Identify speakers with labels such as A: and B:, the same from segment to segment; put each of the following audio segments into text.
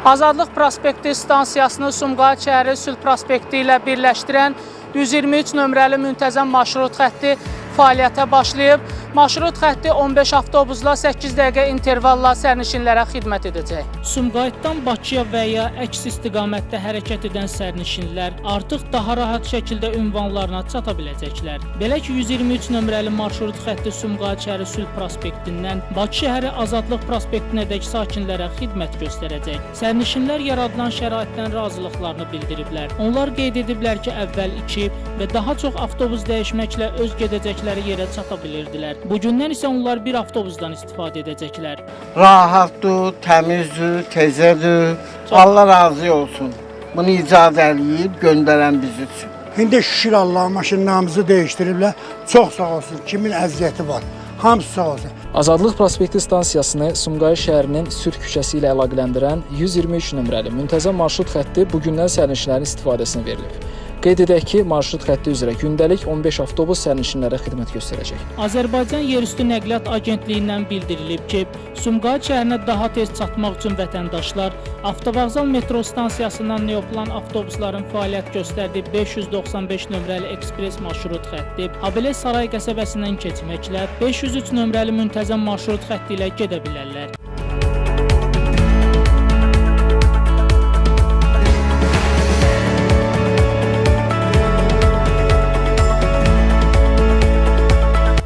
A: Azadlıq prospekti stansiyasını Sumqayıt şəhəri Sülh prospekti ilə birləşdirən 123 nömrəli müntəzəm marşrut xətti fəaliyyətə başlayıb. Marşrut xətti 15 avtobusla 8 dəqiqə intervalla sərnişinlərə xidmət edəcək. Sumqayıtdan Bakıya və ya əks istiqamətdə hərəkət edən sərnişinlər artıq daha rahat şəkildə ünvanlarına çata biləcəklər. Belə ki, 123 nömrəli marşrut xətti Sumqayıt şəhəri Sülh prospektindən Bakı şəhəri Azadlıq prospektinədək sakinlərə xidmət göstərəcək. Sərnişinlər yaradılan şəraitdən razılıqlarını bildiriblər. Onlar qeyd ediblər ki, əvvəl 2 və daha çox avtobus dəyişməklə öz gedəcəkləri yerə çata bilirdilər. Bugündən isə onlar bir avtobusdan istifadə edəcəklər.
B: Rahatdır, təmizdir, tezədir. Allah razı olsun. Bunu icad eləyib göndərən biz üçün.
C: İndi şükür Allah maşınlarımızı dəyişdiriblər. Çox sağ olsun. Kimin əziyyəti var? Hamısı sağ olsun.
D: Azadlıq prospekti stansiyasını Sumqayıt şəhərinin Sülh küçəsi ilə əlaqələndirən 123 nömrəli müntəzəm marşrut xətti bugündən sərnişinlərin istifadəsinə verilib. Qeyd edək ki, marşrut xətti üzrə gündəlik 15 avtobus sərnişinlərə xidmət göstərəcək.
A: Azərbaycan Yerüstü Nəqliyyat Agentliyindən bildirilib ki, Sumqayıt şəhərinə daha tez çatmaq üçün vətəndaşlar Avtovağzal metro stansiyasından Neoplan avtobusların fəaliyyət göstərdiyi 595 nömrəli ekspres marşrut xətti, habelə Saray qəsəbəsindən keçməklə 503 nömrəli müntəzəm marşrut xətti ilə gedə bilərlər.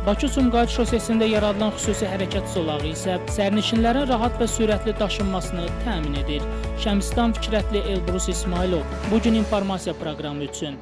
A: Bakı-Sumqayıt şosesində yaradılan xüsusi hərəkət zolağı isə sərnişinlərin rahat və sürətli daşınmasını təmin edir. Şəmsdan Fikrətli, Elbrus İsmailov, Bugün informasiya proqramı üçün.